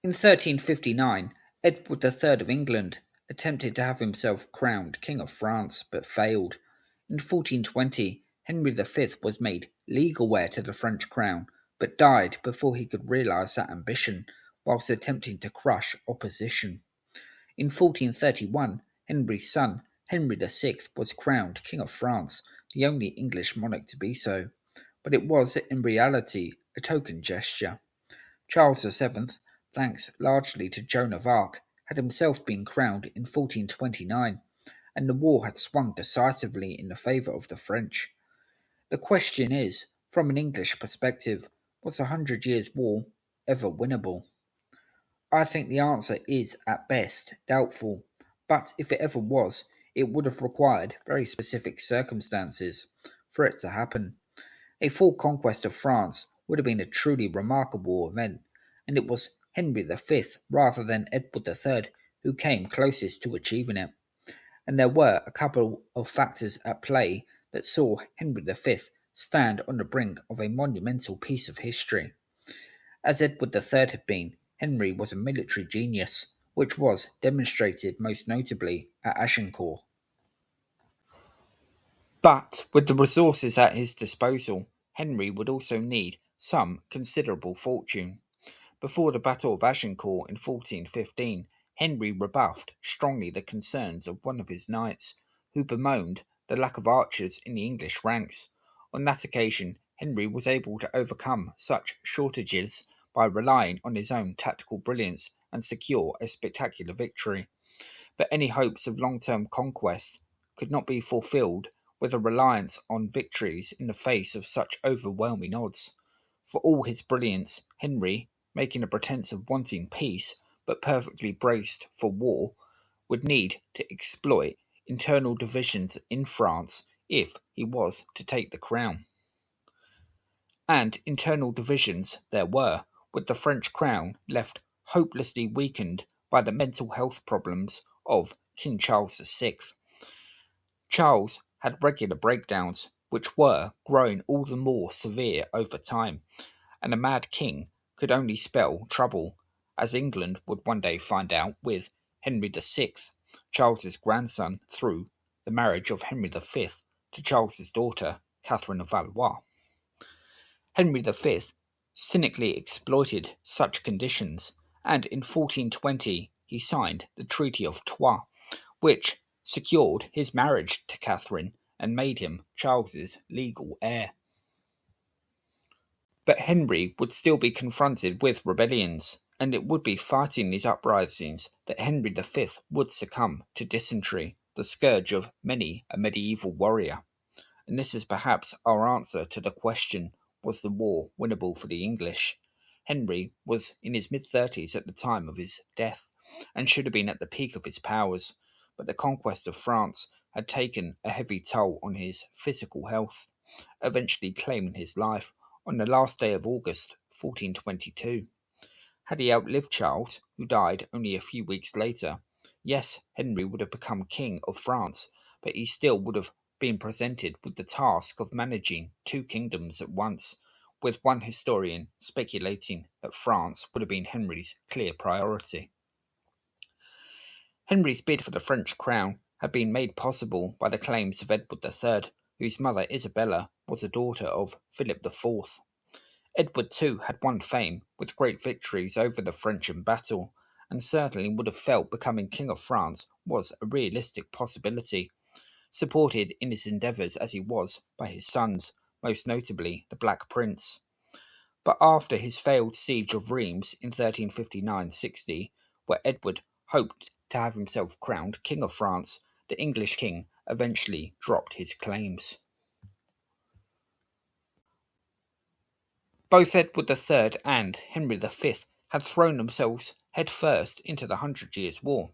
In 1359, Edward III of England attempted to have himself crowned King of France, but failed. In 1420, Henry V was made legal heir to the French crown, but died before he could realise that ambition, whilst attempting to crush opposition. In 1431, Henry's son, Henry VI, was crowned King of France, the only English monarch to be so, but it was in reality a token gesture. Charles VII, thanks largely to Joan of Arc, had himself been crowned in 1429, and the war had swung decisively in the favour of the French. The question is, from an English perspective, was the Hundred Years' War ever winnable? I think the answer is, at best, doubtful, but if it ever was, it would have required very specific circumstances for it to happen. A full conquest of France would have been a truly remarkable event, and it was Henry V rather than Edward III who came closest to achieving it. And there were a couple of factors at play that saw Henry V stand on the brink of a monumental piece of history. As Edward III had been, Henry was a military genius, which was demonstrated most notably at Agincourt. But with the resources at his disposal, Henry would also need some considerable fortune. Before the Battle of Agincourt in 1415, Henry rebuffed strongly the concerns of one of his knights, who bemoaned the lack of archers in the English ranks. On that occasion, Henry was able to overcome such shortages by relying on his own tactical brilliance and secure a spectacular victory. But any hopes of long-term conquest could not be fulfilled with a reliance on victories in the face of such overwhelming odds. For all his brilliance, Henry, making a pretense of wanting peace, but perfectly braced for war, would need to exploit internal divisions in France if he was to take the crown. And internal divisions there were, with the French crown left hopelessly weakened by the mental health problems of King Charles VI. Charles had regular breakdowns, which were growing all the more severe over time, and a mad king could only spell trouble, as England would one day find out with Henry VI, Charles's grandson, through the marriage of Henry V to Charles's daughter, Catherine of Valois. Henry V cynically exploited such conditions, and in 1420 he signed the Treaty of Troyes, which secured his marriage to Catherine and made him Charles's legal heir. But Henry would still be confronted with rebellions, and it would be fighting these uprisings that Henry V would succumb to dysentery, the scourge of many a medieval warrior. And this is perhaps our answer to the question, was the war winnable for the English? Henry was in his mid-30s at the time of his death, and should have been at the peak of his powers, but the conquest of France had taken a heavy toll on his physical health, eventually claiming his life on the last day of August 1422. Had he outlived Charles, who died only a few weeks later, yes, Henry would have become King of France, but he still would have been presented with the task of managing two kingdoms at once, with one historian speculating that France would have been Henry's clear priority. Henry's bid for the French crown had been made possible by the claims of Edward III, whose mother Isabella was a daughter of Philip IV. Edward too had won fame with great victories over the French in battle, and certainly would have felt becoming King of France was a realistic possibility, supported in his endeavours as he was by his sons, most notably the Black Prince. But after his failed siege of Rheims in 1359-60, where Edward hoped to have himself crowned King of France, the English king eventually dropped his claims. Both Edward III and Henry V had thrown themselves headfirst into the Hundred Years' War.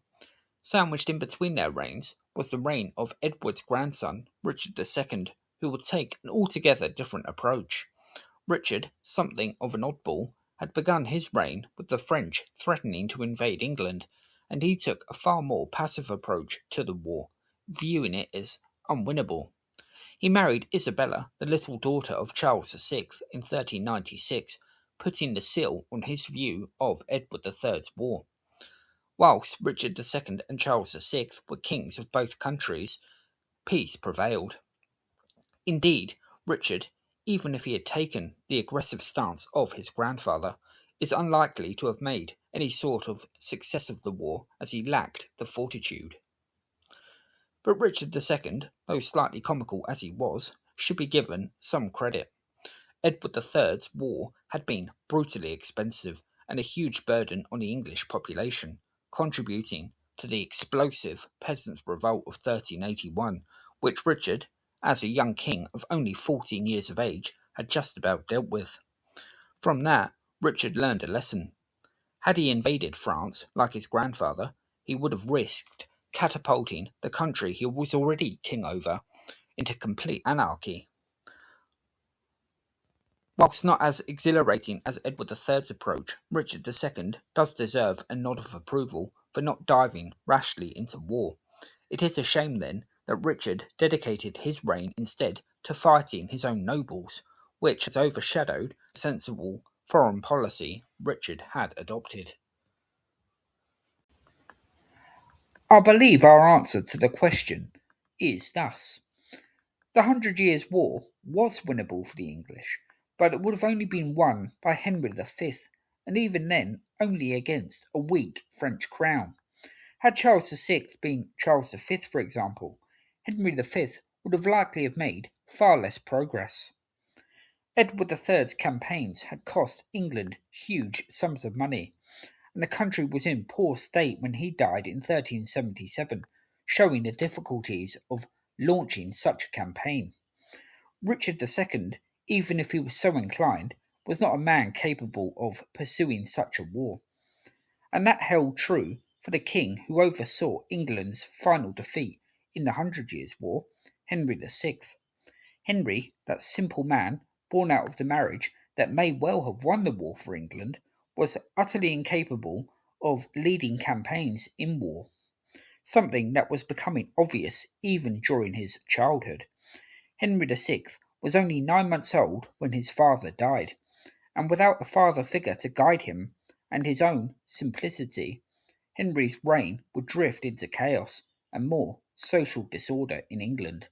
Sandwiched in between their reigns was the reign of Edward's grandson, Richard II, who would take an altogether different approach. Richard, something of an oddball, had begun his reign with the French threatening to invade England, and he took a far more passive approach to the war, viewing it as unwinnable. He married Isabella, the little daughter of Charles VI, in 1396, putting the seal on his view of Edward III's war. Whilst Richard II and Charles VI were kings of both countries, peace prevailed. Indeed, Richard, even if he had taken the aggressive stance of his grandfather, is unlikely to have made any sort of success of the war, as he lacked the fortitude. But Richard II, though slightly comical as he was, should be given some credit. Edward III's war had been brutally expensive and a huge burden on the English population, contributing to the explosive peasants' revolt of 1381, which Richard, as a young king of only 14 years of age, had just about dealt with. From that, Richard learned a lesson. Had he invaded France, like his grandfather, he would have risked catapulting the country he was already king over into complete anarchy. Whilst not as exhilarating as Edward III's approach, Richard II does deserve a nod of approval for not diving rashly into war. It is a shame, then, that Richard dedicated his reign instead to fighting his own nobles, which has overshadowed the sensible foreign policy Richard had adopted. I believe our answer to the question is thus. The Hundred Years' War was winnable for the English, but it would have only been won by Henry V, and even then only against a weak French crown. Had Charles VI been Charles V, for example, Henry V would have likely have made far less progress. Edward III's campaigns had cost England huge sums of money, and the country was in poor state when he died in 1377, showing the difficulties of launching such a campaign. Richard II, even if he was so inclined, was not a man capable of pursuing such a war, and that held true for the king who oversaw England's final defeat in the Hundred Years' War, Henry VI. Henry, that simple man born out of the marriage that may well have won the war for England, was utterly incapable of leading campaigns in war, something that was becoming obvious even during his childhood. Henry VI was only 9 months old when his father died, and without a father figure to guide him and his own simplicity, Henry's reign would drift into chaos and more social disorder in England.